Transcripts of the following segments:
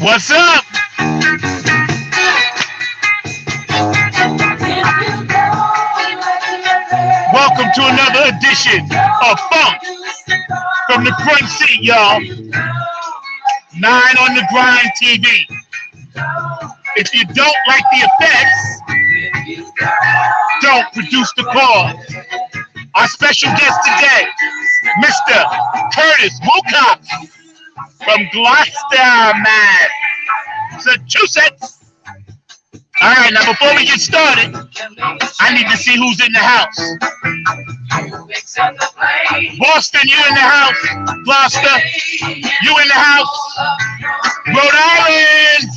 What's up? Welcome to another edition of Funnk from the front seat, y'all. 9 on the Grind TV. If you don't like the effects, don't produce the cause. Our special guest today, Mr. Curtis Wilcox from Gloucester, Massachusetts. All right, now before we get started, I need to see who's in the house. Boston, you in the house. Gloucester, you in the house. Rhode Island.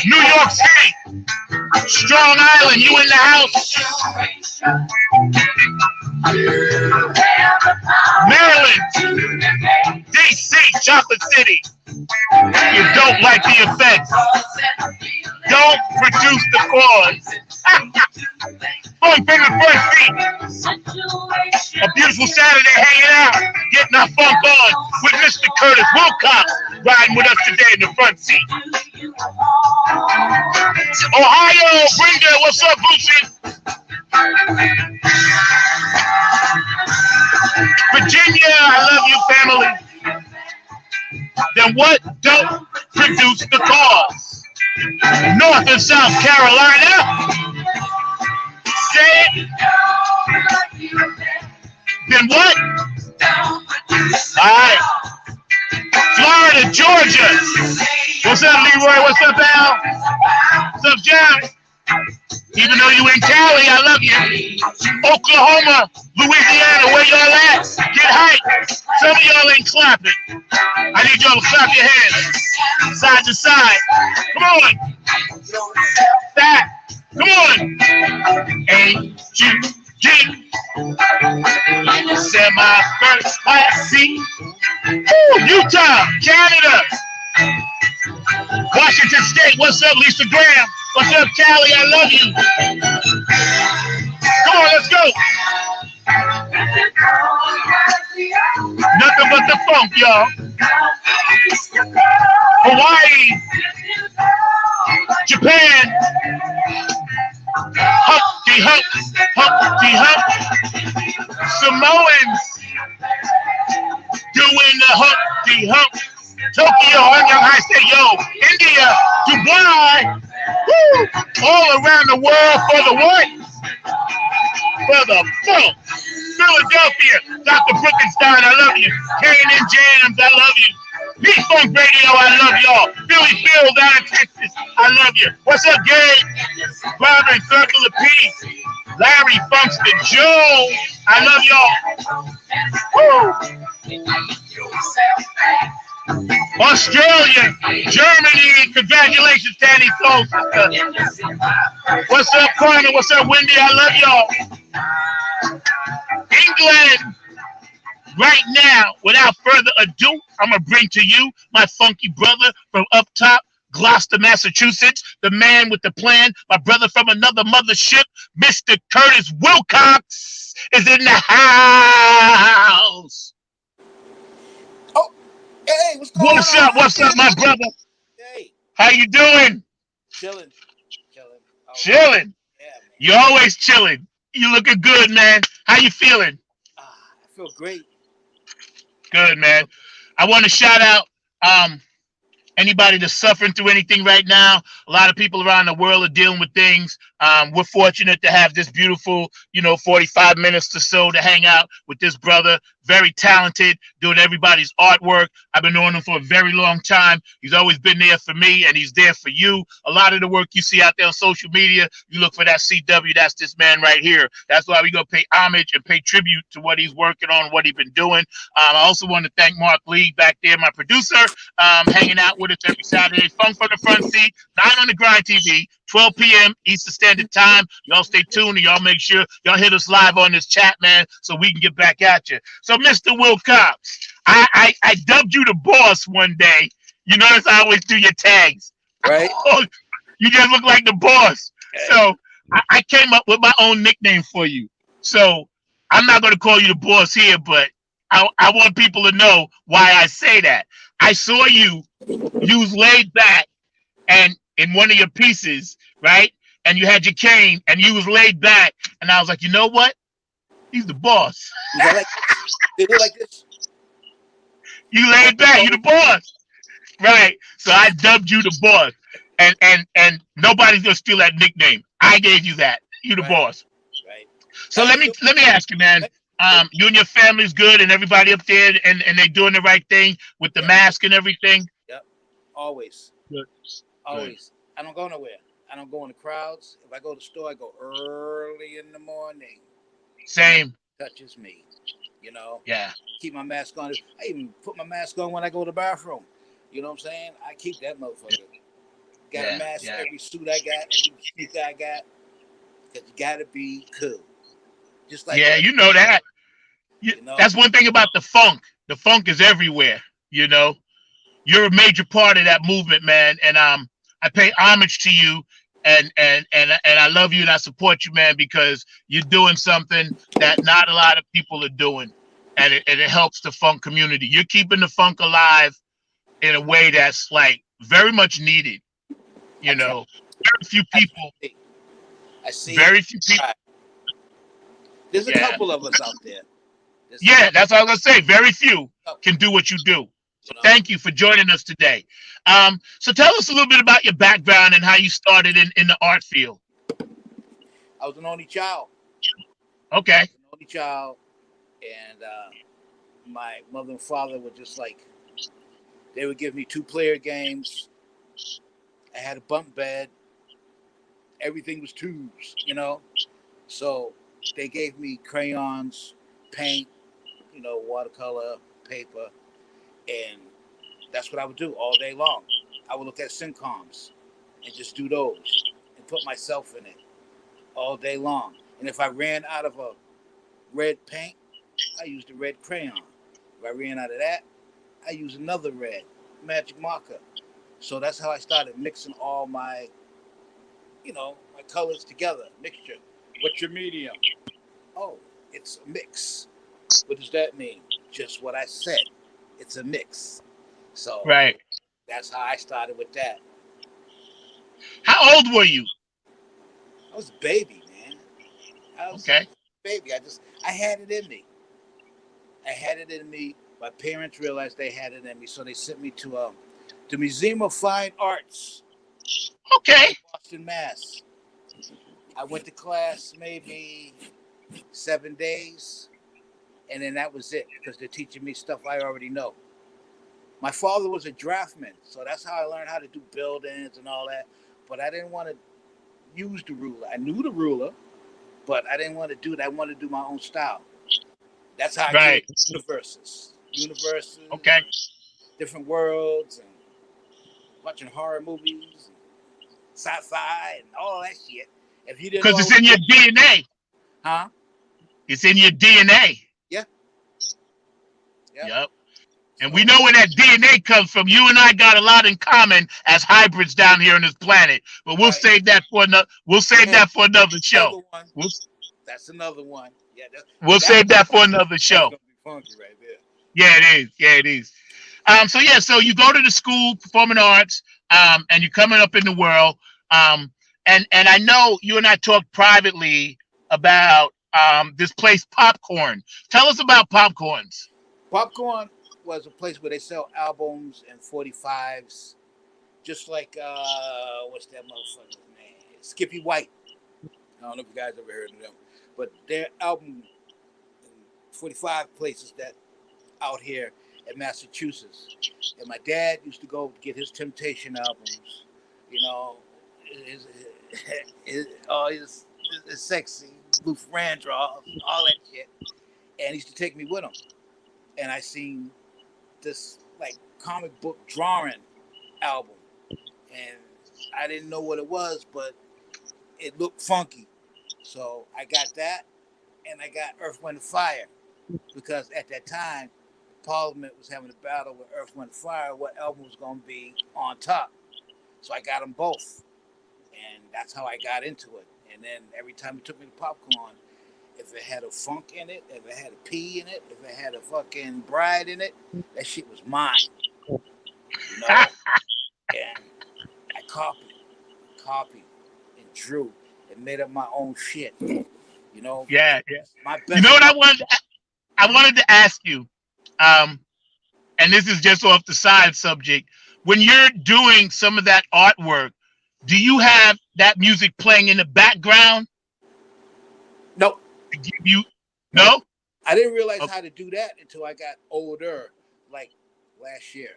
New York City. Strong Island, you in the house. Maryland. DC, Chocolate City. You don't like the effects. Don't produce the cause. Funnk from the front seat. A beautiful Saturday hanging out, getting our funk on with Mr. Curtis Wilcox riding with us today in the front seat. Ohio, Brenda, what's up, Boosie? Virginia, I love you, family. Then what don't produce the cause? North and South Carolina. Say it. Then what? All right. Florida, Georgia. What's up, Leroy? What's up, Al? What's up, John? Even though you in Cali, I love you. Oklahoma, Louisiana, where y'all at? Get hype. Some of y'all ain't clapping. I need y'all to clap your hands. Side to side. Come on. Fat. Come on. A-U-G. Semi-first class C. Utah, Canada. Washington State, what's up, Lisa Graham? What's up, Cali? I love you. Come on, let's go. Nothing but the funk, y'all. Hawaii, Japan, Humpty Hump, Humpty Hump. Samoans doing the Humpty Hump. Tokyo, I say, yo, India, Dubai, woo, all around the world for the what? For the funk. Philadelphia, Dr. Brookenstein, I love you. K&N Jams, I love you. P-Funk Radio, I love y'all. Billy Phil down in Texas, I love you. What's up, Gabe? Robin, Circle of Peace. Larry Funkston Joe, I love y'all. Woo. Australia, Germany, congratulations, Tanny Soul Sister. What's up, Carmen? What's up, Wendy? I love y'all. England, right now, without further ado, I'm going to bring to you my funky brother from up top, Gloucester, Massachusetts, the man with the plan, my brother from another mothership, Mr. Curtis Wilcox is in the house. Hey, what's going on? What's up, my brother? Hey. How you doing? Chilling. Chilling? Yeah, man. You're always chilling. You looking good, man. How you feeling? I feel great. Good, man. I want to shout out anybody that's suffering through anything right now. A lot of people around the world are dealing with things. We're fortunate to have this beautiful, 45 minutes or so to hang out with this brother. Very talented, doing everybody's artwork. I've been knowing him for a very long time. He's always been there for me, and he's there for you. A lot of the work you see out there on social media, you look for that CW, that's this man right here. That's why we go pay homage and pay tribute to what he's working on, what he's been doing. I also want to thank Mark Lee back there, my producer, hanging out with us every Saturday. Funnk from the front seat, 9 on the Grind TV, 12 p.m. Eastern Standard Time. Y'all stay tuned, and y'all make sure y'all hit us live on this chat, man, so we can get back at you. So, Mr. Wilcox, I dubbed you the boss one day. You notice I always do your tags. Right. You just look like the boss. So I came up with my own nickname for you. So I'm not going to call you the boss here, but I want people to know why I say that. I saw you was laid back and in one of your pieces, right? And you had your cane and you was laid back, and I was like, you know what? He's the boss. Is that like this? They look like this? You laid back. You the boss, right? So I dubbed you the boss, and nobody's gonna steal that nickname. I gave you that. You the Right, boss. right. So Thank you. let me ask you, man. Thank you. You and your family's good, and everybody up there, and they doing the right thing with the Yep, mask and everything. yep. Always, Good, good. always. I don't go nowhere. I don't go in the crowds. If I go to the store, I go early in the morning. So nobody Same. touches me. You know, Yeah, keep my mask on. I even put my mask on when I go to the bathroom. You know what I'm saying? I keep that motherfucker. Got a yeah, mask, yeah, every suit I got, every sneaker I got. Cause you gotta be cool. Just like yeah. what You know that. you know. That's one thing about the funk. The funk is everywhere. You know, you're a major part of that movement, man. And I pay homage to you, and I love you and I support you, man, because you're doing something that not a lot of people are doing, and it helps the funk community. You're keeping the funk alive in a way that's like very much needed. I You try. know, very few I try people, to see. I see. very few people. Try. There's a Yeah, couple of us out there. There's a yeah. couple. That's what I was gonna say. Very few Couple. can do what you do. So You know. thank you for joining us today. So tell us a little bit about your background and how you started in the art field. I was an only child. I Okay. was an only child, and my mother and father were just like they would give me two-player games. I had a bunk bed. Everything was twos. You know. So they gave me crayons, paint, watercolor, paper, and that's what I would do all day long. I would look at syncoms and just do those and put myself in it all day long. And if I ran out of a red paint, I used a red crayon. If I ran out of that, I used another red magic marker. So that's how I started mixing all my colors together. Mixture. What's your medium? Oh, it's a mix. What does that mean? Just what I said. It's a mix. So Right. that's how I started with that. How old were you? I was a baby, man. I was Okay. a baby. I had it in me. I had it in me. My parents realized they had it in me, so they sent me to the Museum of Fine Arts Okay. in Boston, Mass. I went to class maybe 7 days, and then that was it because they're teaching me stuff I already know. My father was a draftsman, so that's how I learned how to do buildings and all that. But I didn't want to use the ruler. I knew the ruler, but I didn't want to do it. I wanted to do my own style. That's how I Right. created universes, Okay. different worlds, and watching horror movies, and sci-fi, and all that shit. If you didn't know Because I it's was in your doing, DNA. huh? It's in your DNA. Yeah, yeah. Yep. And we So know where that DNA comes from. You and I got a lot in common as hybrids down here on this planet. But we'll right, save that for another. We'll save yeah, that for another show. another one. We'll That's another one. Yeah, we'll that save that for another that's show. gonna be funky right there. Yeah, it is. Yeah, it is. So yeah, so you go to the school performing arts, and you're coming up in the world. Um, and I know you and I talked privately about this place, Popcorn. Tell us about Popcorns. Popcorn was a place where they sell albums and 45s, just like what's that motherfucker's name? Skippy White. I don't know if you guys ever heard of them, but their album in 45 places that out here in Massachusetts. And my dad used to go get his Temptation albums, you know, his, his sexy Luther Vandross, all that shit. And he used to take me with him. And I seen this like comic book drawing album, and I didn't know what it was, but it looked funky. So I got that, and I got Earth, Wind, and Fire because at that time, Parliament was having a battle with Earth, Wind, and Fire. What album was going to be on top? So I got them both, and that's how I got into it. And then every time he took me to Popcorn, If it had a funk in it, if it had a P in it, if it had a fucking bride in it, that shit was mine. You know? And I copied, and drew and made up my own shit. You know? Yeah, yeah. My You know best what work. I wanted to ask you, um, and this is just off the side subject. When you're doing some of that artwork, do you have that music playing in the background Nope. to give you? Nope. No. I didn't realize Okay. how to do that until I got older, like last year.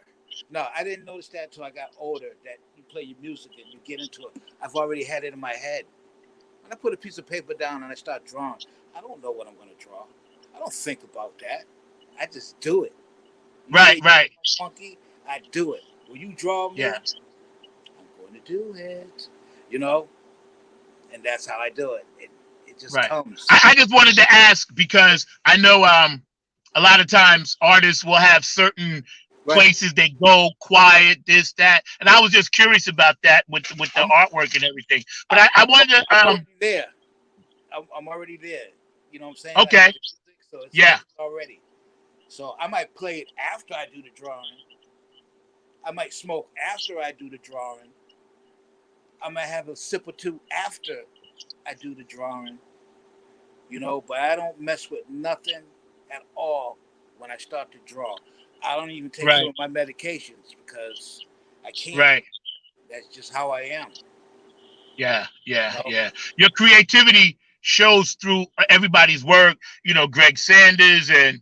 No, I didn't notice that until I got older. That you play your music and you get into it. I've already had it in my head. When I put a piece of paper down and I start drawing, I don't know what I'm going to draw. I don't think about that. I just do it. You Right, say right. funky, I do it. Will you draw me? Yeah, I'm going to do it. You know, and that's how I do it. It just right. comes. I just wanted to ask because I know a lot of times artists will have certain Right. places they go quiet, this, that. And I was just curious about that with the I'm artwork and everything. But I'm, I wanted I'm to already there. I'm already there. You know what I'm saying? Like, okay. so Yeah. it's already. So I might play it after I do the drawing. I might smoke after I do the drawing. I might have a sip or two after I do the drawing. You know, but I don't mess with nothing at all when I start to draw. I don't even take some Right. of my medications because I can't. Right. That's just how I am. Yeah, You yeah, know, yeah. Your creativity shows through everybody's work. You know, Greg Sanders and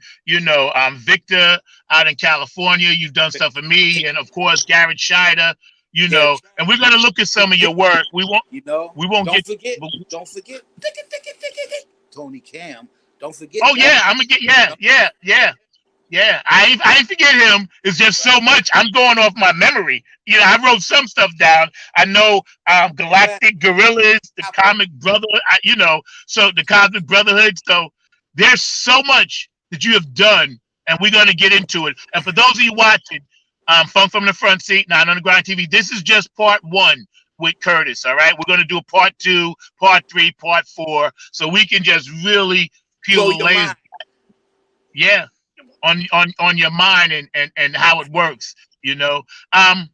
Victor out in California. You've done stuff for me, and of course Garrett Scheider. Gary, And we're gonna look at some of your work. you know, We won't don't get. forget, don't forget, Tony Cam. Don't forget Oh that. yeah, I'm gonna get. You Yeah, know, yeah, yeah. Yeah, I ain't forget him. It's just so right? much. I'm going off my memory. I wrote some stuff down. I know Yeah, Galactic Gorillas, the Apple. Comic Brother. So the Cosmic Brotherhood. So there's so much that you have done, and we're gonna get into it. And for those of you watching, Funk from the Front Seat, Nine on the Grind TV. This is just part one with Curtis. All right, we're gonna do a part two, part three, part four, so we can just really peel Blow the your layers. mind. Yeah, on your mind and how it works, you know um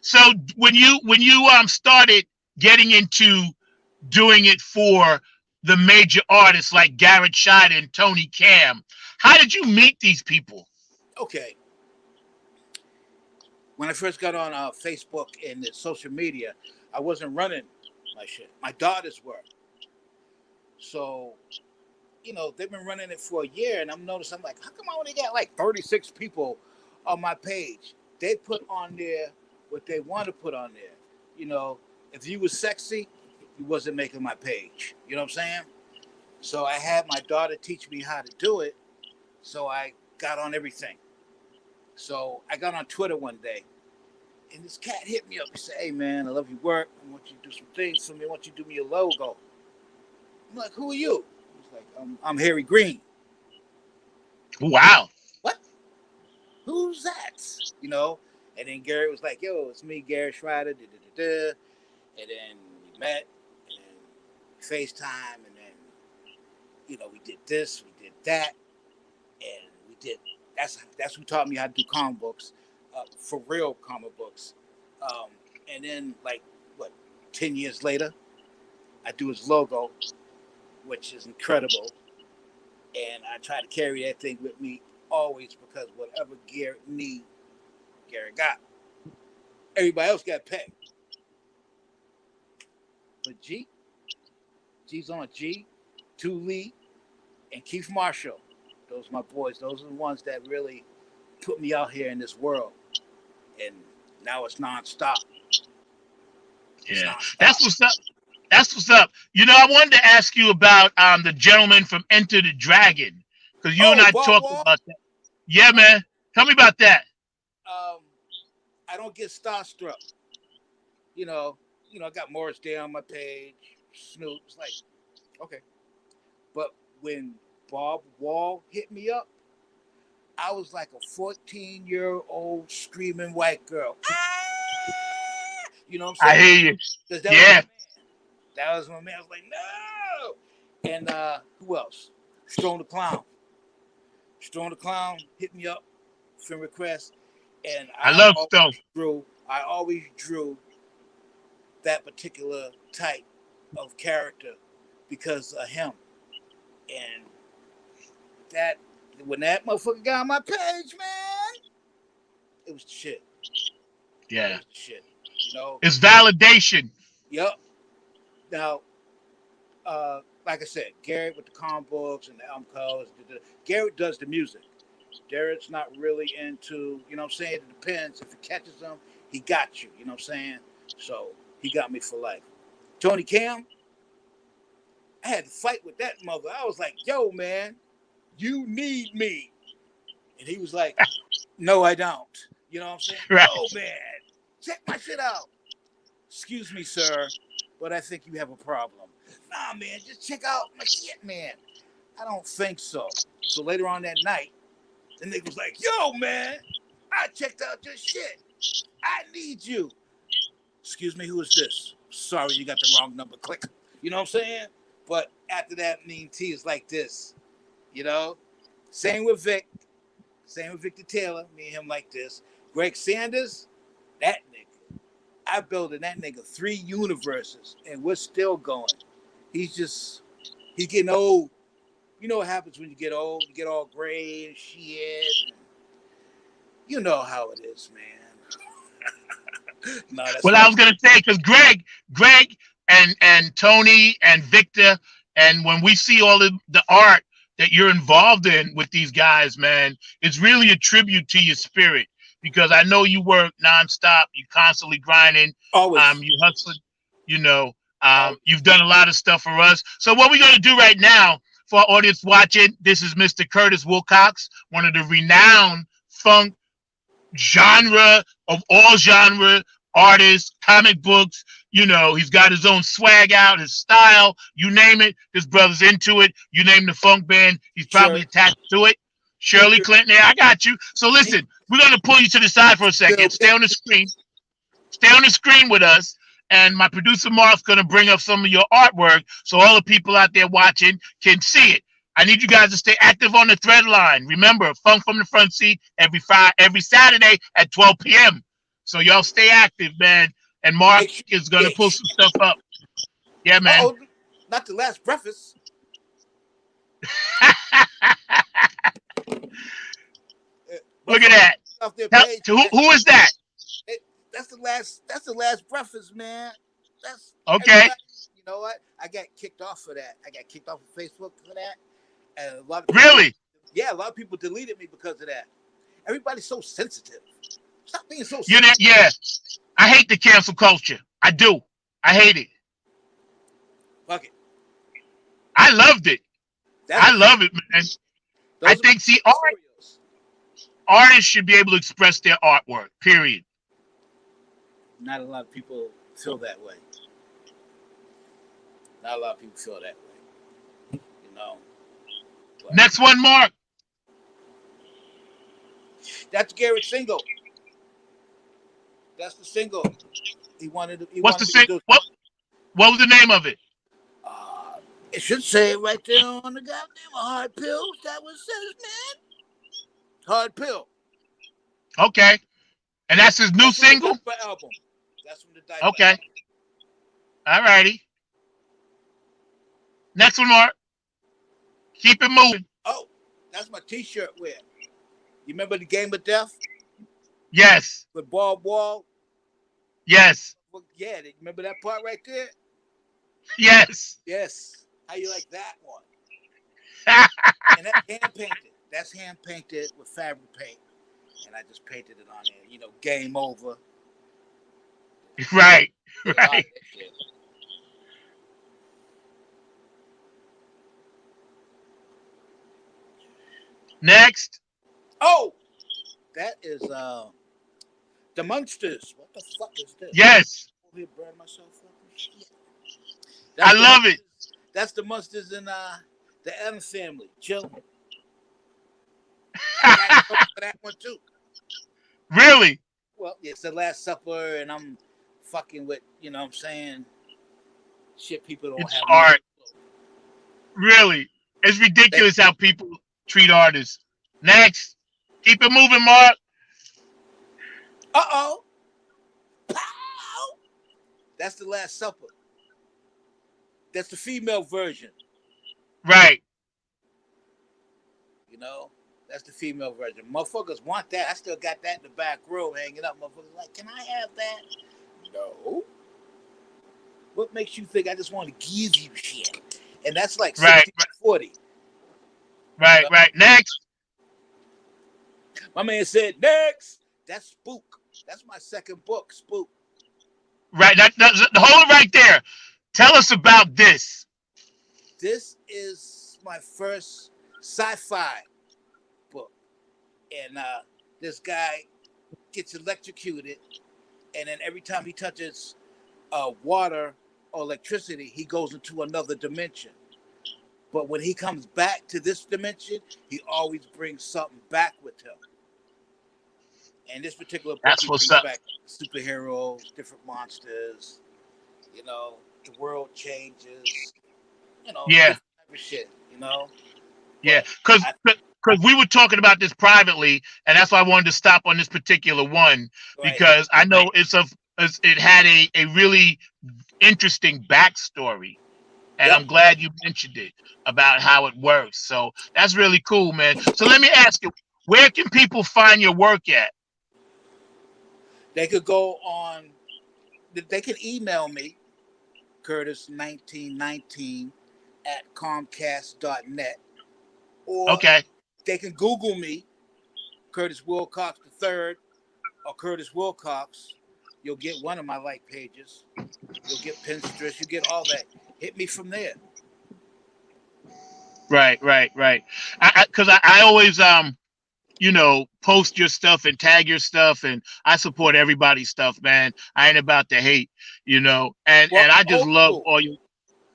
so when you started getting into doing it for the major artists like Garrett Scheider and Tony Cam, how did you meet these people? Okay. When I first got on Facebook and the social media, I wasn't running my shit. My daughters were. So, they've been running it for a year, and I'm noticing, I'm like, how come I only got like 36 people on my page? They put on there what they want to put on there. You know, if you was sexy, you wasn't making my page. You know what I'm saying? So I had my daughter teach me how to do it. So I got on everything. So I got on Twitter one day, and this cat hit me up. He said, "Hey man, I love your work. I want you to do some things for me. I want you to do me a logo." I'm like, "Who are you?" He's like, "I'm Harry Green." Wow. What? Who's that? You know? And then Gary was like, "Yo, it's me, Gary Schreider." Da, da, da, da. And then we met, and then FaceTime, and then we did this, we did that, and we did. That's who taught me how to do comic books, for real comic books. Um, and then like what, 10 years later, I do his logo, which is incredible, and I try to carry that thing with me always because whatever Garrett need, Garrett got. Everybody else got paid, but G's on G, Two Lee, and Keith Marshall. Those are my boys. Those are the ones that really put me out here in this world, and now it's nonstop. It's Yeah, nonstop. that's what's up. That's what's up. I wanted to ask you about the gentleman from Enter the Dragon, because you and Oh, I Bob talked Wall. about that. Yeah, Uh, man. Tell me about that. um, I don't get starstruck. You know, I got Morris Day on my page, Snoop's like, okay. But when Bob Wall hit me up, I was like a 14-year-old screaming white girl. You know what I'm I saying? hear you. Because that was my Yeah. man. That was my man. I was like, no. And who else? Strong the Clown. Strong the Clown hit me up, friend request, and I love Stone. I always drew that particular type of character because of him. And that when that motherfucker got on my page, man, it was shit. Yeah. Shit. You know? It's validation. Yep. Now, like I said, Garrett with the comic books and the album covers. Garrett does the music. Garrett's not really into, you know what I'm saying? It depends. If it catches him, he got you. You know what I'm saying? So he got me for life. Tony Cam, I had to fight with that mother. I was like, yo, man, you need me. And he was like, no, I don't. You know what I'm saying? Right. Oh, man, check my shit out. Excuse me, sir, but I think you have a problem. Nah, man, just check out my shit, man. I don't think so. So later on that night, the nigga was like, yo, man, I checked out your shit. I need you. Excuse me, who is this? Sorry, you got the wrong number. Click. You know what I'm saying? But after that, Mean T is like this. You know? Same with Vic. Same with Victor Taylor. Me and him like this. Greg Sanders, that nigga. I built in that nigga 3 universes, and we're still going. He's getting old. You know what happens when you get old? You get all gray and shit. You know how it is, man. No, Well, I was gonna say, because Greg, and Tony and Victor, and when we see all the art that you're involved in with these guys, man, it's really a tribute to your spirit. Because I know you work nonstop, you constantly grinding, always. You hustling, you know, you've done a lot of stuff for us. So what we're gonna do right now for our audience watching, this is Mr. Curtis Wilcox, one of the renowned funk genre of all genre artists, comic books. You know, he's got his own swag out, his style, you name it. This brother's into it. You name the funk band, he's probably attached to it. Shirley Clinton, yeah, I got you. So listen, we're gonna pull you to the side for a second. Stay on the screen. Stay on the screen with us. And my producer Mark's gonna bring up some of your artwork so all the people out there watching can see it. I need you guys to stay active on the thread line. Remember, Funk from the Front Seat every Saturday at 12 p.m. So y'all stay active, man. And Mark is gonna pull some stuff up. Yeah, man. Oh, not the last breakfast. Look at that. Who is that? That's the last breakfast, man. That's okay. You know what? I got kicked off for that. I got kicked off of Facebook for that. And a lot of people, a lot of people deleted me because of that. Everybody's so sensitive. Stop being so sensitive. Yeah. I hate the cancel culture. I do. I hate it. Fuck it. I loved it. I love it, man. I think, artists should be able to express their artwork, period. Not a lot of people feel that way. Not a lot of people feel that way. You know. But next one, Mark. That's Garrett's single. That's the single. What's the single? What was the name of it? It should say right there on the goddamn Hard Pills. That was his man. Hard Pill. Okay. And that's his new single? Album. That's from the Diaper okay. Album. All righty. Next one, Mark. Keep it moving. Oh, that's my t-shirt wear. You remember the Game of Death? Yes. With Bob Wall? Yes. Well, yeah, remember that part right there? Yes. Yes. How you like that one? And that's hand painted. That's hand painted with fabric paint. And I just painted it on there. You know, game over. Right. Next. Oh, that is the Munsters. What the fuck is this? Yes. I'm here burn myself up and shit. I love it. That's the Munsters in the Adams Family. Chill. I got for that one too. Really? Well, it's the Last Supper, and I'm fucking with, you know what I'm saying, shit people don't it's have. Art. Really, it's They, ridiculous how people treat artists. Next, keep it moving, Mark. uh-oh, pow! That's the Last Supper. That's the female version. Right. You know, that's the female version. Motherfuckers want that. I still got that in the back row hanging up. Motherfuckers like, can I have that? No. What makes you think I just want to give you shit? And that's like Right. 60 40. You Right. know? Right. Next. My man said, next. That's Spook. That's my second book, Spook. Right. Hold it right there. Tell us about this. This is my first sci-fi book. And this guy gets electrocuted, and then every time he touches water or electricity, he goes into another dimension. But when he comes back to this dimension, he always brings something back with him. And this particular book, That's he what's brings up. back superheroes, different monsters. You know, the world changes. You know, Yeah. different type of shit. You know, Yeah. but Because I we were talking about this privately, and that's why I wanted to stop on this particular one right. because I know it had a really interesting backstory. And Yep. I'm glad you mentioned it about how it works. So that's really cool, man. So let me ask you, where can people find your work at? They could go on. They can email me, Curtis1919 at Comcast.net, or Okay. they can Google me, Curtis Wilcox the third, or Curtis Wilcox. You'll get one of my like pages. You'll get Pinterest. You get all that. Hit me from there. Right, right, right. Because I always post your stuff and tag your stuff, and I support everybody's stuff, man. I ain't about to hate, Well, and I I'm just old love school. all you.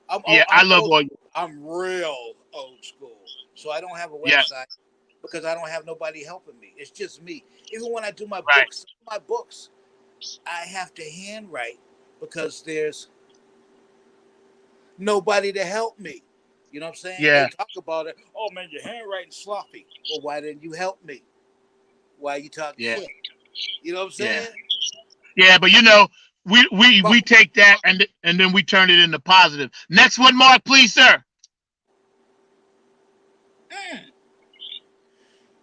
I'm Yeah, I'm I love old. all you. I'm real old school. So I don't have a Yes, website because I don't have nobody helping me. It's just me. Even when I do right. my books, I have to handwrite because there's nobody to help me. You know what I'm saying? They Yeah, talk about it. Oh man, your handwriting sloppy. Well, why didn't you help me? Why you talking yeah, shit? You know what I'm yeah, saying? yeah. But But we take that and then we turn it into positive. Next one, Mark, please, sir. mm,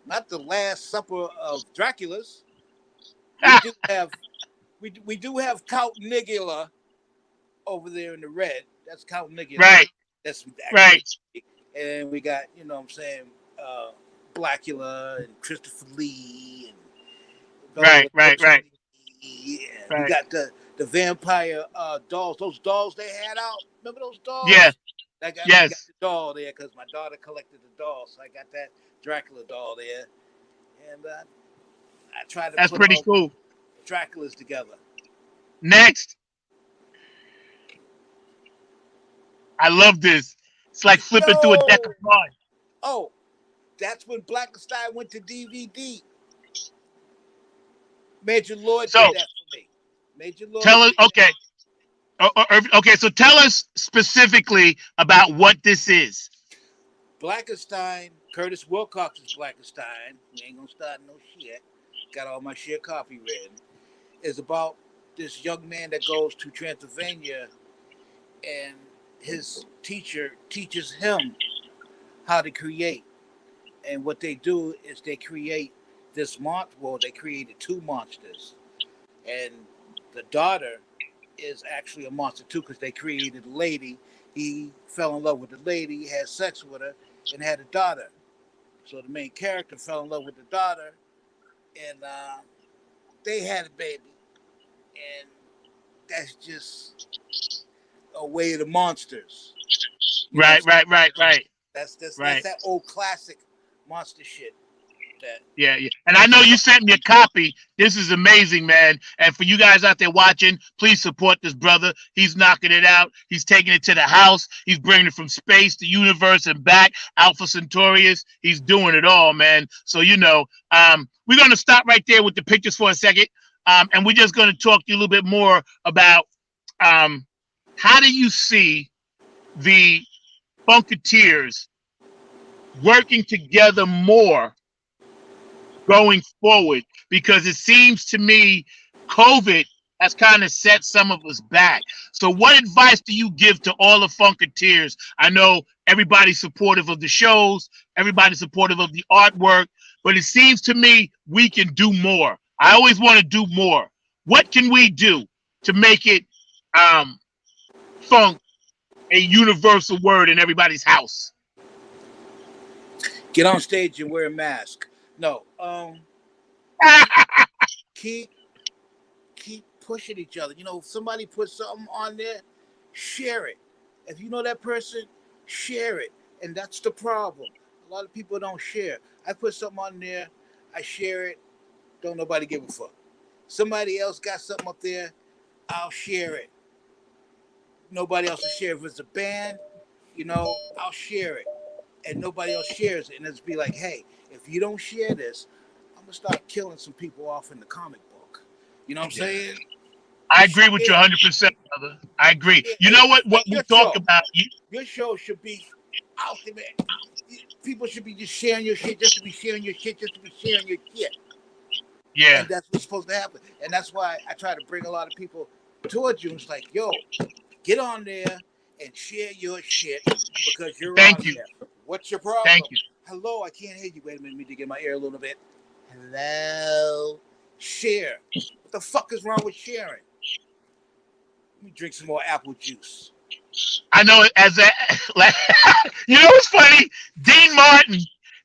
not the Last Supper of Dracula's. We do have we do have Count Nigula over there in the red. That's Count Nigula. Right, That's right, actually, and we got what I'm saying, uh, Blackula and Christopher Lee and Bela right, right, Lugosi. right, Yeah, we right. got the vampire dolls. Those dolls they had out. Remember those Yeah, dolls? We got yes. the doll there because my daughter collected the dolls, so I got that Dracula doll there, and I tried to That's put pretty all cool. Draculas together. Next, I love this. It's like flipping through a deck of Yo, cards. oh, that's when Blackenstein went to DVD. Major Lloyd So did that for me. Major tell Lloyd us, did that. okay, okay. So tell us specifically about what this is. Blackenstein, Curtis Wilcox is Blackenstein. We ain't gonna start no shit. Got all my shit copyrighted. Is about this young man that goes to Transylvania and his teacher teaches him how to create. And what they do is they create this monster. Well, they created two monsters. And the daughter is actually a monster too because they created a lady. He fell in love with the lady, had sex with her, and had a daughter. So the main character fell in love with the daughter, and they had a baby. And that's just a way of the monsters. You know what I'm Right, saying? right, right, right, That's right. that old classic monster shit. That Yeah, yeah. And I know you sent me a copy. This is amazing, man. And for you guys out there watching, please support this brother. He's knocking it out. He's taking it to the house. He's bringing it from space to universe and back. Alpha Centaurus. He's doing it all, man. So we're gonna stop right there with the pictures for a second, and we're just gonna talk to you a little bit more about how do you see the Funketeers working together more going forward? Because it seems to me COVID has kind of set some of us back. So what advice do you give to all the Funketeers? I know everybody's supportive of the shows, everybody's supportive of the artwork, but it seems to me we can do more. I always want to do more. What can we do to make it funk a universal word in everybody's house? Get on stage and wear a mask. No, keep pushing each other. You know, if somebody puts something on there, share it. If you know that person, share it. And that's the problem. A lot of people don't share. I put something on there, I share it, don't nobody give a fuck. Somebody else got something up there, I'll share it. Nobody else will share. If it's a band, you know, I'll share it. And nobody else shares it. And it's be like, hey, if you don't share this, I'm going to start killing some people off in the comic book. You know what I'm saying? I agree with you 100%, brother. I agree. You know what we talk about? Your show should be out there, man. People should be just sharing your shit, just to be sharing your shit, just to be sharing your shit. Yeah. And that's what's supposed to happen. And that's why I try to bring a lot of people towards you. It's like, yo, get on there and share your shit because you're on there. What's your problem? Thank you. Hello, I can't hear you. Wait a minute, let me to get my ear a little bit. Hello. Share. What the fuck is wrong with sharing? Let me drink some more apple juice. I know it as a, like, you know what's funny? Dean Martin.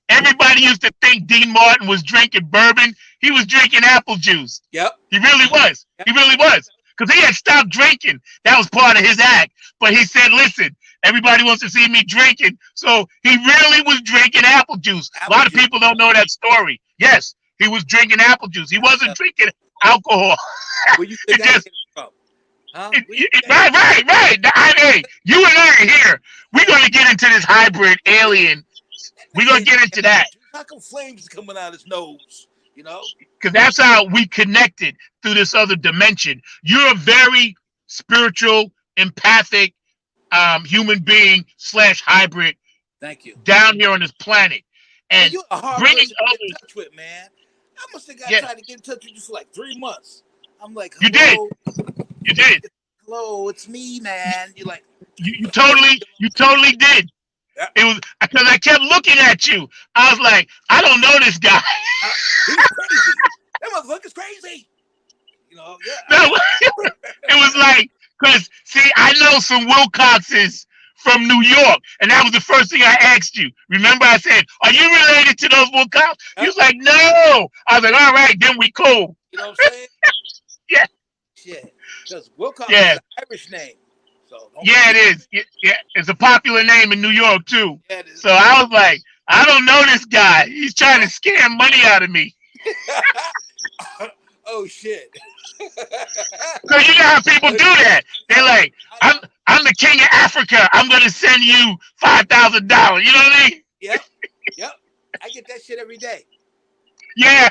Everybody used to think Dean Martin was drinking bourbon. He was drinking apple juice. Yep. He really was. Yep. He really was. Because he had stopped drinking. That was part of his act. But he said, listen, everybody wants to see me drinking. So he really was drinking apple juice. A lot of people don't know that story. Yes, he was drinking apple juice. He wasn't drinking alcohol. Where you think that came from? Huh? Right. Hey, you and I are here. We're going to get into this hybrid alien. We're going to get into that. How come flames coming out his nose? You know? Because that's how we connected through this other dimension. You're a very spiritual, empathic human being / hybrid. Thank you. Down here on this planet. And you're a hard bringing person to get in touch with, man. I must have tried to get in touch with you for like 3 months. I'm like, hello. You did. Hello, it's me, man. You're like, you totally did. Yeah. It was because I kept looking at you. I was like, I don't know this guy. He's crazy. That motherfucker's crazy. You know, yeah. No, it was like, because see, I know some Wilcoxes from New York, and that was the first thing I asked you. Remember, I said, "Are you related to those Wilcox?" You was like, "No." I was like, "All right, then we cool." You know what I'm saying? Yeah. Shit, because Wilcox is an Irish name. So it is. Yeah, it's a popular name in New York too. Yeah, so I was like, I don't know this guy. He's trying to scam money out of me. Oh shit. So you know how people do that. They're like, I'm the king of Africa. I'm gonna send you $5,000. You know what I mean? Yep. I get that shit every day. Yeah.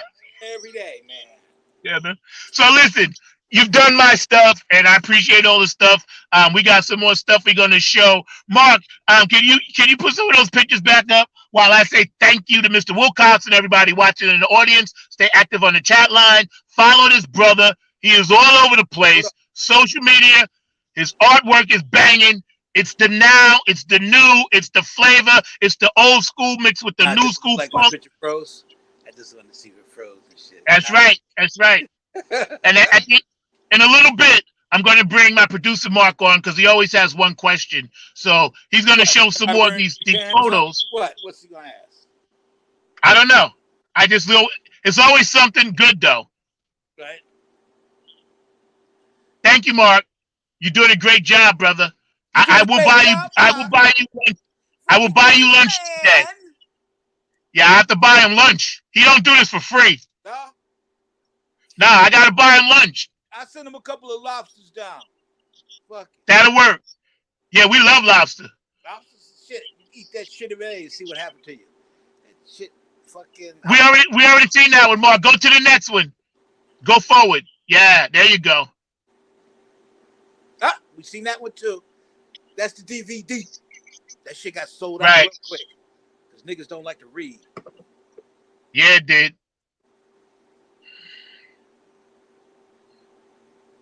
Every day, man. Yeah, man. So listen, you've done my stuff, and I appreciate all the stuff. We got some more stuff we're gonna show. Mark, can you put some of those pictures back up while I say thank you to Mr. Wilcox and everybody watching in the audience? Stay active on the chat line. Follow this brother. He is all over the place. Social media. His artwork is banging. It's the now. It's the new. It's the flavor. It's the old school mixed with the new school like funk. Picture froze. I just want to see if it froze and shit. That's right. And in a little bit, I'm going to bring my producer Mark on because he always has one question. So he's going to show some more of these photos. What's he going to ask? I don't know. I just know it's always something good though. Right. Thank you, Mark. You're doing a great job, brother. I will buy you lunch today. Yeah, I have to buy him lunch. He don't do this for free. No, I gotta buy him lunch. I sent him a couple of lobsters down. Fuck. That'll work. Yeah, we love lobster. Lobster's shit. You eat that shit already and see what happened to you. That shit fucking. We already seen that one, Mark. Go to the next one. Go forward. Yeah, there you go. We seen that one too. That's the DVD. That shit got sold out Right. real quick because niggas don't like to read. Yeah, it did.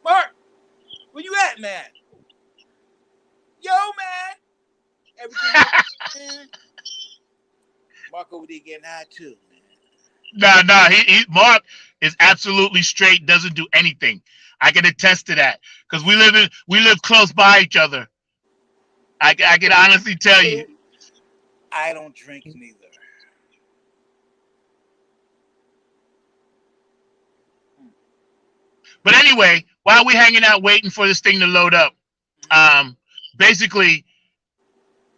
Mark, where you at, man? Yo, man. Everything okay, man? Mark over there getting high too, man. Nah. Mark is absolutely straight. Doesn't do anything. I can attest to that because we live close by each other. I can honestly tell you. I don't drink neither. But anyway, while we're hanging out waiting for this thing to load up, basically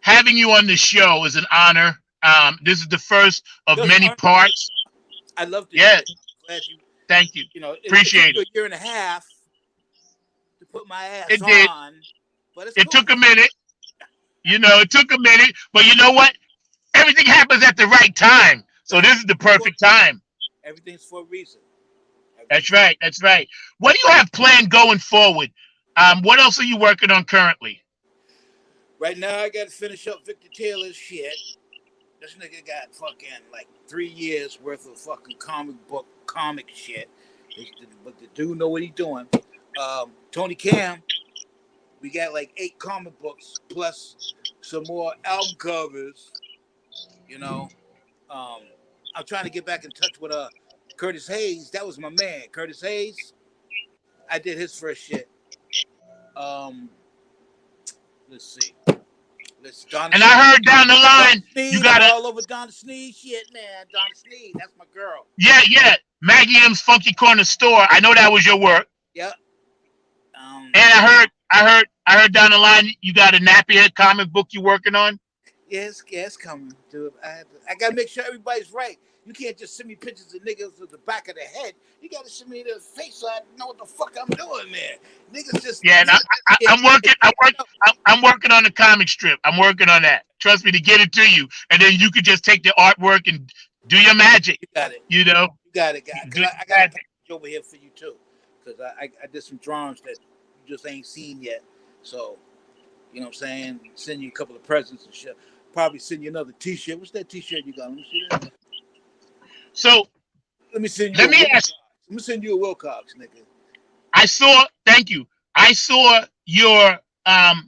having you on the show is an honor. This is the first of many parts. I love this Yeah. shit. I'm glad you. Thank you. You know, Appreciate it took it. a year and a half to put my ass It did. on, but it's It cool. took a minute. It took a minute, but you know what? Everything happens at the right time. So this is the perfect time. Everything's for a reason. That's right. That's right. What do you have planned going forward? What else are you working on currently? Right now, I got to finish up Victor Taylor's shit. This nigga got fucking like 3 years worth of fucking comic shit. But the dude know what he's doing. Tony Cam, we got like 8 comic books plus some more album covers. You know, I'm trying to get back in touch with Curtis Hayes. That was my man, Curtis Hayes. I did his first shit. Let's see. And I heard down the line you got all over Donna Sneed shit, man. Donna Sneed, that's my girl. Yeah. Maggie M's Funky Corner Store. I know that was your work. Yep. And I heard down the line you got a Nappyhead comic book you working on. Yes, coming, dude. I gotta make sure everybody's right. You can't just send me pictures of niggas with the back of the head. You gotta send me the face so I know what the fuck I'm doing, man. Niggas just I'm working on the comic strip. I'm working on that. Trust me, to get it to you, and then you could just take the artwork and do your magic. You got it. You know. You got it, guys. I got a package over here for you too, because I did some drawings that you just ain't seen yet. So, you know what I'm saying? Send you a couple of presents and shit. Probably send you another T-shirt. What's that T-shirt you got? Let me see that. So let me send you. Let me send you a Wilcox, nigga. Thank you. I saw your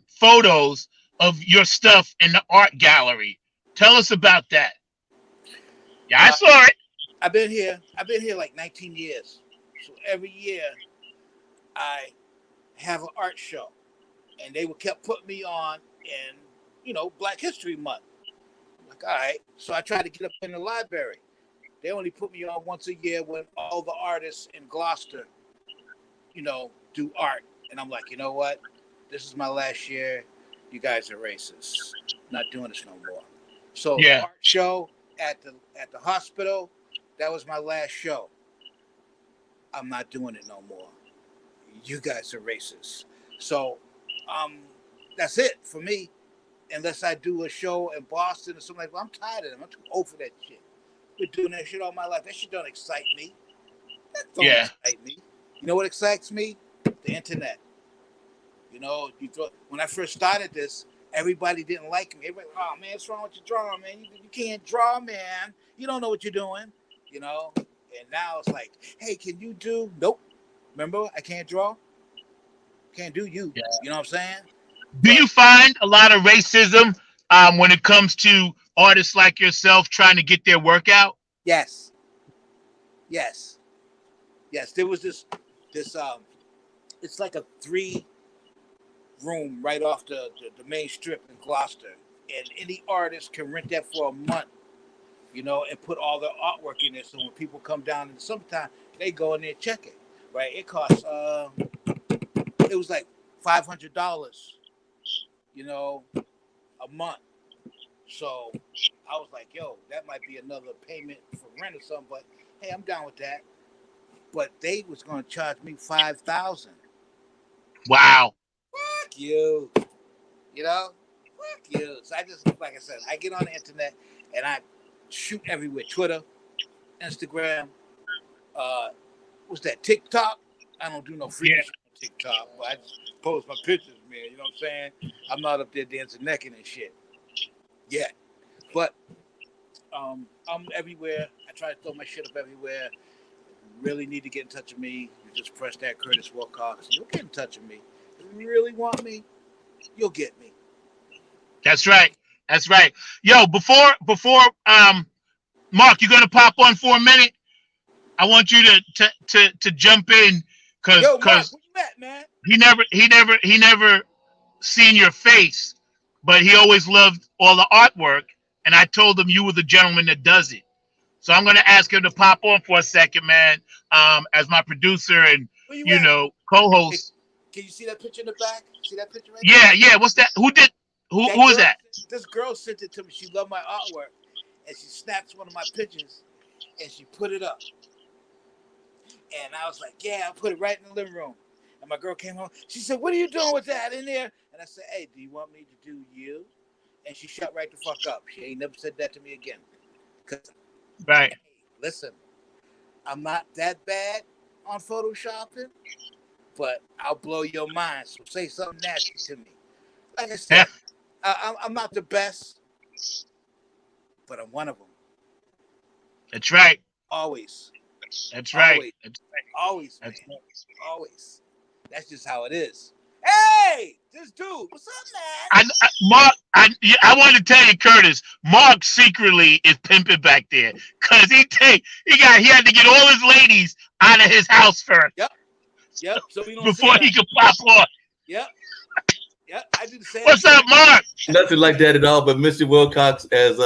photos of your stuff in the art gallery. Tell us about that. Yeah, I saw it. I've been here like 19 years. So every year I have an art show, and they kept putting me on in, Black History Month. I'm like, all right. So I tried to get up in the library. They only put me on once a year when all the artists in Gloucester, do art. And I'm like, you know what? This is my last year. You guys are racist. I'm not doing this no more. So the art show at the hospital, that was my last show. I'm not doing it no more. You guys are racist. So that's it for me. Unless I do a show in Boston or something like that. I'm tired of them. I'm too old for that shit. Been doing that shit all my life. That shit don't excite me. That don't excite me. You know what excites me? The internet. When I first started this, everybody didn't like me. Everybody, oh man, what's wrong with your drawing, man? You can't draw, man. You don't know what you're doing. And now it's like, hey, can you do? Nope. Remember, I can't draw. Can't do you. Yeah. You know what I'm saying? Do you find a lot of racism when it comes to artists like yourself trying to get their work out? Yes. There was this it's like a 3-room right off the main strip in Gloucester, and any artist can rent that for a month, and put all their artwork in there. So when people come down in the summertime, they go in there and check it. Right? It costs it was like $500, a month. So I was like, yo, that might be another payment for rent or something, but hey, I'm down with that. But they was gonna charge me $5,000. Wow. Fuck you. Fuck you. So I just, like I said, I get on the internet and I shoot everywhere. Twitter, Instagram, what's that, TikTok? I don't do no free shit on TikTok, but I just post my pictures, man. You know what I'm saying? I'm not up there dancing naked and shit. yet. But I'm everywhere. I try to throw my shit up everywhere. Really need to get in touch with me. You just press that Curtis Wilcox. You'll get in touch with me. If you really want me, you'll get me. That's right. That's right. Yo, before Mark, you're gonna pop on for a minute. I want you to jump in Yo, Mark, because where you at, man? he never seen your face, but he always loved all the artwork. And I told him you were the gentleman that does it. So I'm gonna ask him to pop on for a second, man. As my producer and Where you at? Hey, co-host. can you see that picture in the back? See that picture right there? Yeah, yeah. What's that? Who did? That Who is girl, that? this girl sent it to me. She loved my artwork, and she snapped one of my pictures, and she put it up. And I was like, yeah, I put it right in the living room. And my girl came home. She said, what are you doing with that in there? And I said, hey, do you want me to do you? And she shut right the fuck up. She ain't never said that to me again. Because, Right. hey, listen, I'm not that bad on photoshopping, but I'll blow your mind. So say something nasty to me. Like I said, I'm not the best, but I'm one of them. That's right. Always. That's right. Always. That's Always, man. That's right. Always. That's just how it is. Hey, this dude, what's up, man? Mark, I wanted to tell you, Curtis. Mark secretly is pimping back there because he had to get all his ladies out of his house first. Yep. So we don't before he could pop on. Yep. I do the same. What's up, Mark? Nothing like that at all. But Mr. Wilcox, as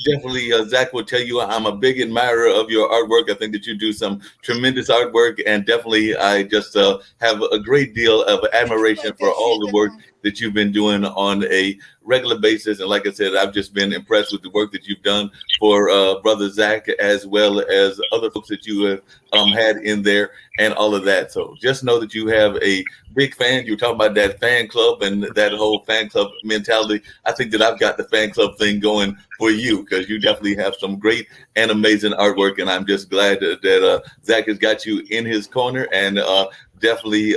definitely Zach will tell you, I'm a big admirer of your artwork. I think that you do some tremendous artwork, and definitely I just have a great deal of admiration for all the work that you've been doing on a regular basis. And like I said, I've just been impressed with the work that you've done for brother Zach, as well as other folks that you have had in there and all of that. So just know that you have a big fan. You're talking about that fan club and that whole fan club mentality. I think that I've got the fan club thing going for you, because you definitely have some great and amazing artwork. And I'm just glad that Zach has got you in his corner, and definitely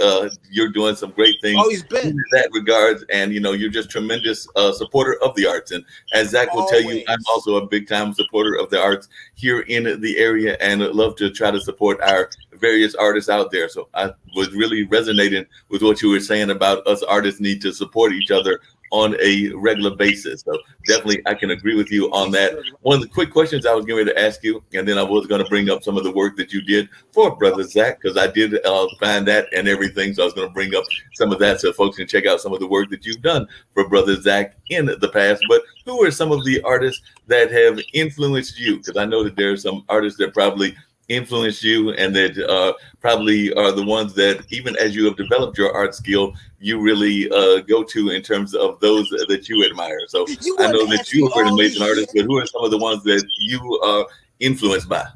you're doing some great things in that regards. And you're just tremendous supporter of the arts. And as Zach will tell you, I'm also a big time supporter of the arts here in the area, and love to try to support our various artists out there. So I was really resonating with what you were saying about us artists need to support each other on a regular basis. So definitely I can agree with you on that. One of the quick questions I was getting ready to ask you, and then I was going to bring up some of the work that you did for brother Zach, because I did find that and everything. So I was going to bring up some of that so folks can check out some of the work that you've done for brother Zach in the past. But who are some of the artists that have influenced you? Because I know that there are some artists that probably influenced you, and that probably are the ones that, even as you have developed your art skill, you really go to in terms of those that you admire. So I know that you are an amazing artist, but who are some of the ones that you are influenced by?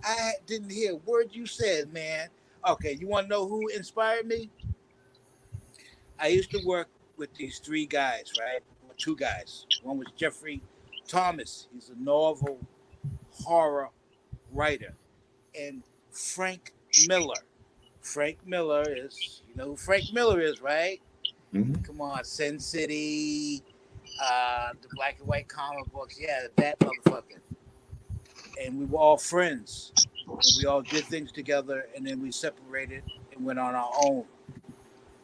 I didn't hear a word you said, man. Okay, you want to know who inspired me? I used to work with these three guys, right? Two guys. One was Jeffrey Thomas. He's a novel horror writer. And Frank Miller. Frank Miller is, you know who Frank Miller is, right? Mm-hmm. Come on, Sin City, the black and white comic books. Yeah, that motherfucker. And we were all friends. And we all did things together, and then we separated and went on our own.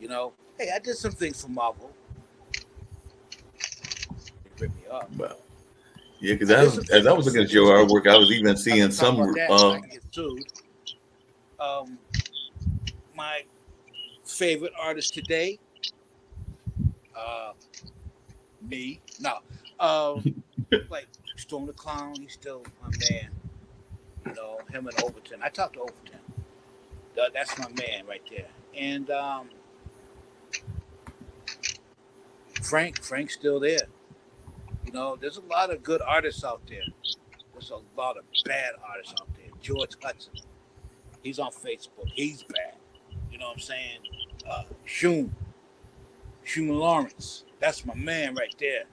Hey, I did some things for Marvel. They ripped me up. Wow. Yeah, because as I was looking at your artwork, I was even seeing some. I can get sued. My favorite artist today, me. No, like Storm the Clown. He's still my man. Him and Overton. I talked to Overton. That's my man right there. And Frank's still there. There's a lot of good artists out there. There's a lot of bad artists out there. George Hudson, he's on Facebook. He's bad. You know what I'm saying? Shum Lawrence, that's my man right there.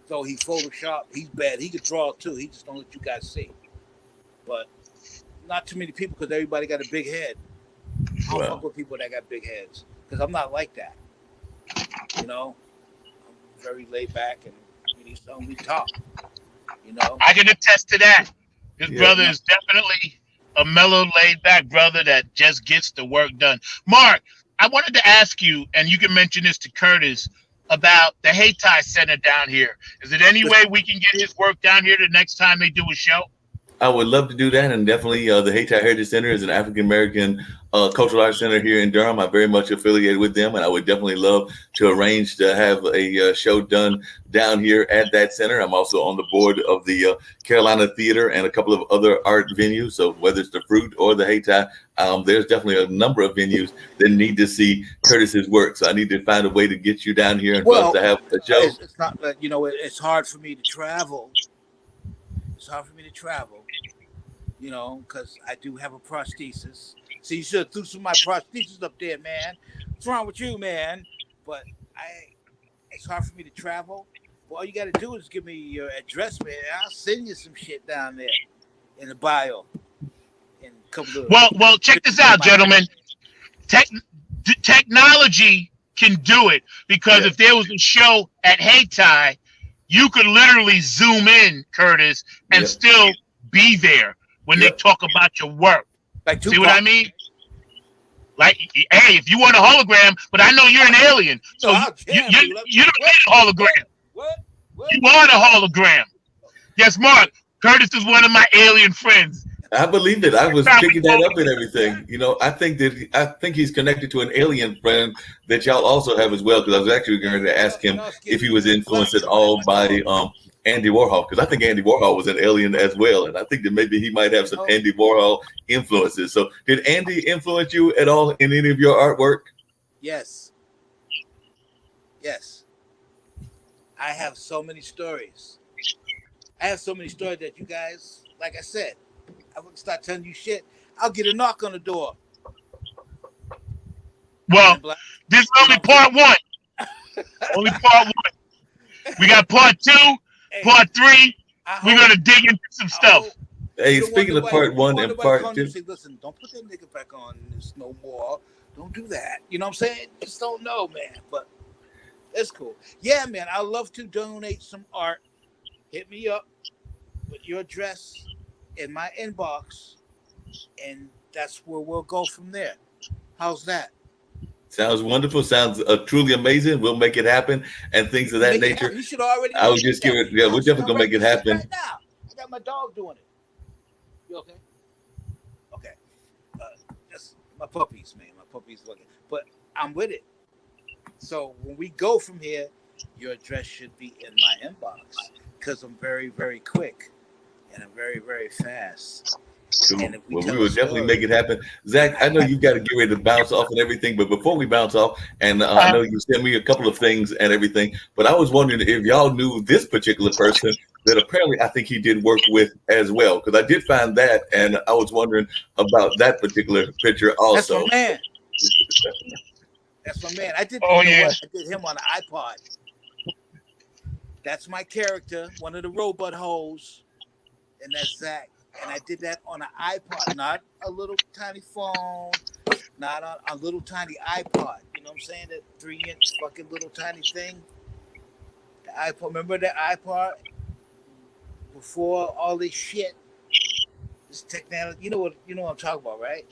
So he Photoshop. He's bad. He could draw too. He just don't let you guys see. But not too many people, because everybody got a big head. I don't fuck with people that got big heads, because I'm not like that. very laid back, and we talk. You know. I can attest to that. His Yeah. brother is definitely a mellow, laid-back brother that just gets the work done. Mark, I wanted to ask you, and you can mention this to Curtis, about the Hayti Center down here. Is it any way we can get his work down here the next time they do a show? I would love to do that, and definitely the Hayti Heritage Center is an African American cultural arts center here in Durham. I'm very much affiliated with them, and I would definitely love to arrange to have a show done down here at that center. I'm also on the board of the Carolina Theater and a couple of other art venues. So whether it's the Fruit or the Hayti, there's definitely a number of venues that need to see Curtis's work. So I need to find a way to get you down here and for us to have a show. It's not that it's hard for me to travel. It's hard for me to travel, because I do have a prosthesis. So you should have threw some of my prosthesis up there, man. What's wrong with you, man? But it's hard for me to travel. Well, all you got to do is give me your address, man. I'll send you some shit down there in the bio. In a couple of Well, check this out, gentlemen. Technology can do it, because if there was a show at Hayti, you could literally zoom in, Curtis, and still be there when they talk about your work. Like see what I mean? Like, hey, if you want a hologram, but I know you're an alien, so you don't need a hologram. What? You want a hologram? Yes, Mark. Curtis is one of my alien friends. I believe it. I was picking that up and everything. I think he's connected to an alien friend that y'all also have as well. Because I was actually going to ask him if he was influenced at all by Andy Warhol. Because I think Andy Warhol was an alien as well, and I think that maybe he might have some Andy Warhol influences. So, did Andy influence you at all in any of your artwork? Yes. I have so many stories. That you guys, like I said, I wouldn't start telling you shit. I'll get a knock on the door. Well, this is only part one. Only part one. We got part two, part three. We're going to dig into some stuff. Hey, speaking of part one and part two. Say, listen, don't put that nigga back on this no more. Don't do that. You know what I'm saying? Just don't know, man. But it's cool. Yeah, man, I'd love to donate some art. Hit me up with your address in my inbox, and that's where we'll go from there. How's that? Sounds wonderful. Sounds truly amazing. We'll make it happen and things of that nature. You should already. I was just giving. Yeah, we're definitely gonna make it happen. Right now, I got my dog doing it. You okay? Okay. Just my puppies, man. My puppies looking, but I'm with it. So when we go from here, your address should be in my inbox because I'm very, very quick. And I'm very, very fast. Cool. We will definitely make it happen. Zach, I know you got to get ready to bounce off and everything, but before we bounce off, and I know you sent me a couple of things and everything, but I was wondering if y'all knew this particular person that apparently I think he did work with as well, because I did find that, and I was wondering about that particular picture also. That's my man. That's my man. I did. I did him on an iPod. That's my character, one of the robot hoes. And that's Zach. And I did that on an iPod, not a little tiny phone, not a little tiny iPod. You know what I'm saying? That 3-inch fucking little tiny thing. The iPod. Remember that iPod? Before all this shit, this technology. You know what I'm talking about, right?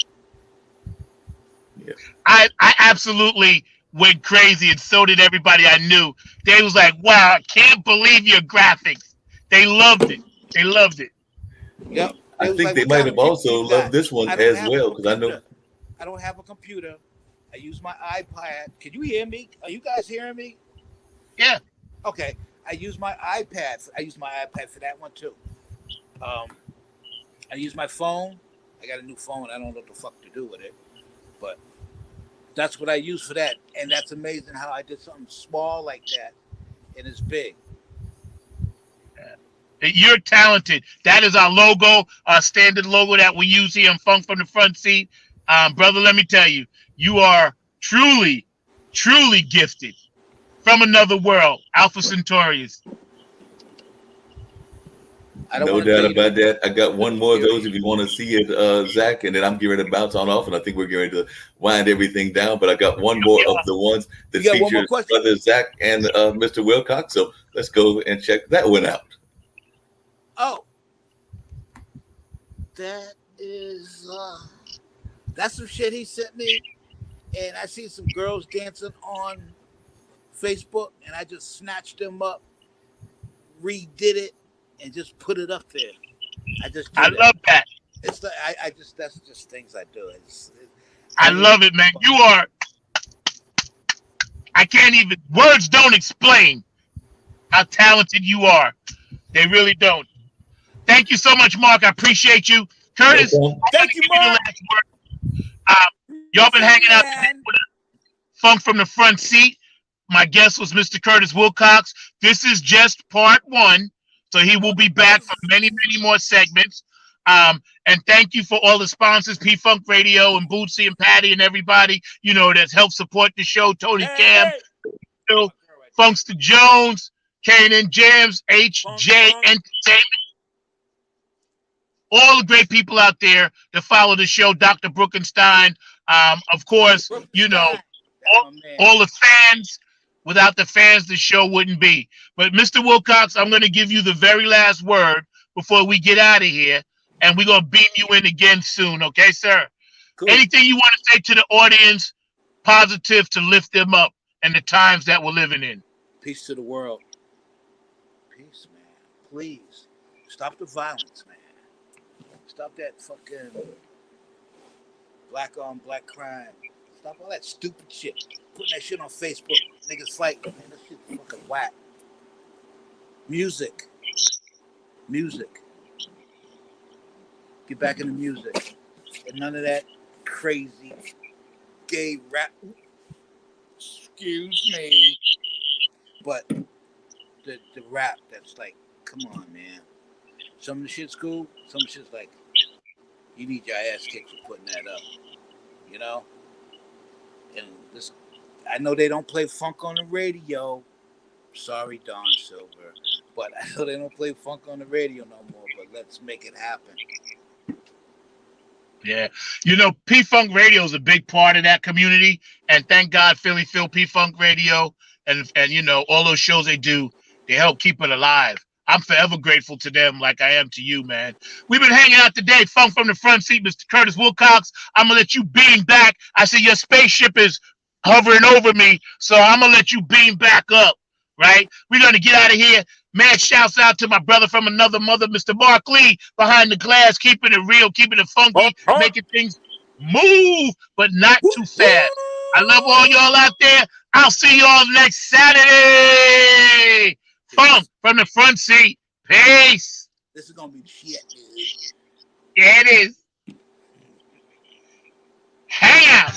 Yeah. I absolutely went crazy, and so did everybody I knew. They was like, "Wow, I can't believe your graphics." They loved it. Yep. I think they might have also loved this one as well, because I know I don't have a computer. I use my iPad. Can you hear me? Are you guys hearing me? Yeah. Okay. I use my iPad. I use my iPad for that one too. I use my phone. I got a new phone. I don't know what the fuck to do with it, but that's what I use for that. And that's amazing how I did something small like that, and it's big. You're talented. That is our logo, our standard logo that we use here in Funnk from the Front Seat. Brother, let me tell you, you are truly, truly gifted from another world, Alpha Centaurus. I don't No want to doubt tell you about that. that. I got one more of those if you want to see it, Zach, and then I'm getting ready to bounce on off, and I think we're going to wind everything down. But I got one more of the ones that You got one more features question? Brother Zach and Mr. Wilcox. So let's go and check that one out. Oh, that is that's some shit he sent me, and I see some girls dancing on Facebook, and I just snatched them up, redid it, and just put it up there. I love that. It's like I just that's just things I do. I love it, man. You are. I can't even. Words don't explain how talented you are. They really don't. Thank you so much, Mark. I appreciate you, Curtis. Thank you, Mark. Y'all been hanging out today with us. Funnk from the front seat. My guest was Mr. Curtis Wilcox. This is just part one, so he will be back for many, many more segments. And thank you for all the sponsors, Funnk Radio and Bootsy and Patty and everybody, you know, that's helped support the show. Tony Cam, Funkster Jones, K&N Jams, HJ Entertainment. All the great people out there that follow the show, Dr. Brookenstein. Of course, you know, all the fans. Without the fans, the show wouldn't be. But Mr. Wilcox, I'm going to give you the very last word before we get out of here. And we're going to beam you in again soon. Okay, sir? Cool. Anything you want to say to the audience, positive to lift them up and the times that we're living in? Peace to the world. Peace, man. Please. Stop the violence, man. Stop that fucking black on black crime. Stop all that stupid shit. Putting that shit on Facebook. Niggas fight. Man, that shit fucking whack. Music. Get back into music. And none of that crazy gay rap. Excuse me. But the rap that's like, come on, man. Some of the shit's cool. Some of the shit's like, you need your ass kicked for putting that up. You know? And this, I know they don't play funk on the radio. Sorry, Don Silver. But I know they don't play funk on the radio no more. But let's make it happen. Yeah. You know, P-Funk Radio is a big part of that community. And thank God Philly Phil P-Funk Radio and you know, all those shows they do, they help keep it alive. I'm forever grateful to them like I am to you, man. We've been hanging out today. Funnk from the front seat, Mr. Curtis Wilcox. I'm going to let you beam back. I see your spaceship is hovering over me, so I'm going to let you beam back up, right? We're going to get out of here. Man, shouts out to my brother from another mother, Mr. Mark Lee, behind the glass, keeping it real, keeping it funky, making things move, but not too fast. I love all y'all out there. I'll see y'all next Saturday. Funnk from the front seat. Peace. This is going to be shit, dude. Yeah, it is. Hang out.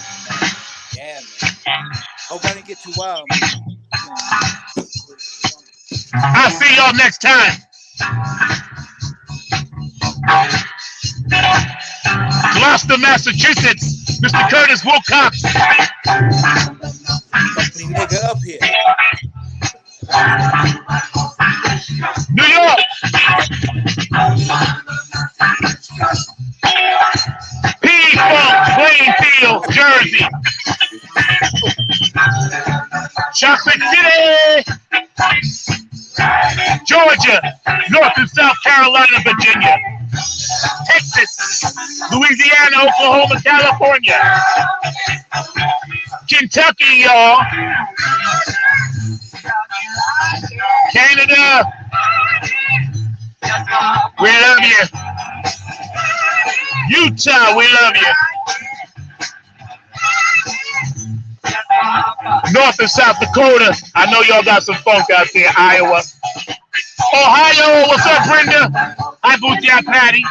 Yeah, man. Hope I didn't get too wild, man. I'll see y'all next time. Gloucester, Massachusetts, Mr. Curtis Wilcox. Nigga up here. New York. P-Funk, Plainfield, Jersey. Chocolate City. Georgia, North and South Carolina, Virginia, Texas, Louisiana, Oklahoma, California, Kentucky, y'all, Canada, we love you. Utah, we love you. North and South Dakota, I know y'all got some funk out there. Iowa, Ohio, what's up, Brenda? Hi, Bootsy, hi, Patty.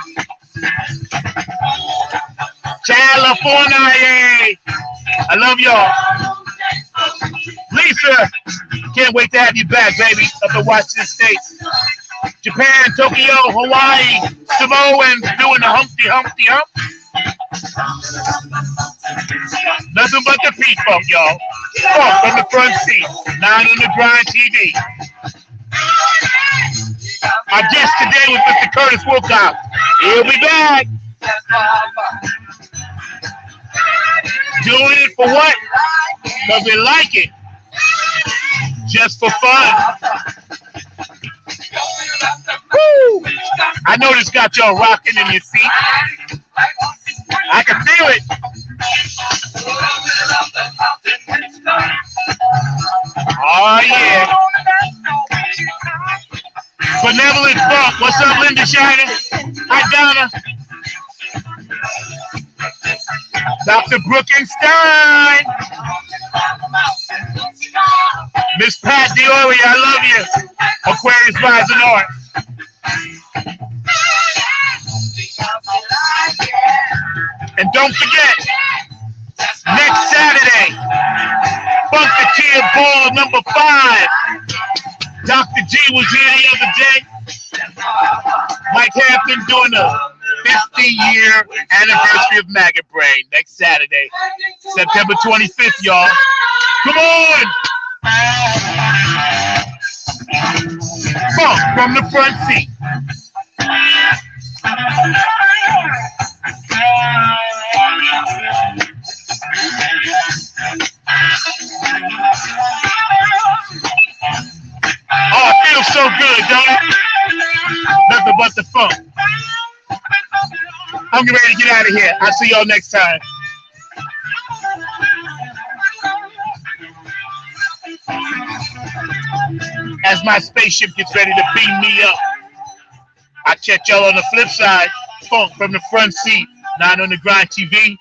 California, I love y'all. Lisa, can't wait to have you back, baby, up in Washington State. Japan, Tokyo, Hawaii, Samoans doing the Humpty Hump. Nothing but the P-Funk, y'all. Funnk from the front seat. 9 on the Grind TV. Our guest today was Mr. Curtis Wilcox. He'll be back. Doing it for what? Because we like it. Just for fun. Woo! I know this got y'all rocking in your feet. I can feel it. Oh, yeah. Benevolent Funnk. What's up, Linda Shiner? Hi, Donna. Dr. Brookenstein. Miss Pat Diori, I love you. Aquarius Rising Art. And don't forget, next Saturday, Funketeer Ball number 5. Dr. G was here the other day. Mike Hampton doing a 50-year anniversary of Maggot Brain next Saturday, September 25th, y'all. Come on! Funnk from the front seat. Oh, it feels so good, don't it? Nothing but the funk. I'm getting ready to get out of here. I'll see y'all next time. As my spaceship gets ready to beam me up, I'll catch y'all on the flip side. Funnk from the front seat, 9 on the Grind TV.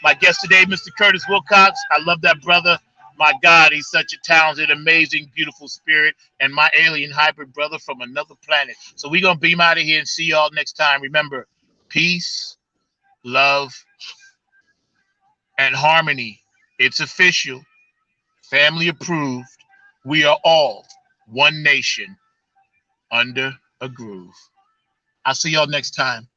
My guest today, Mr. Curtis Wilcox. I love that brother. My God, he's such a talented, amazing, beautiful spirit, and my alien hybrid brother from another planet. So we're going to beam out of here and see y'all next time. Remember, peace, love, and harmony. It's official, family approved. We are all one nation under a groove. I'll see y'all next time.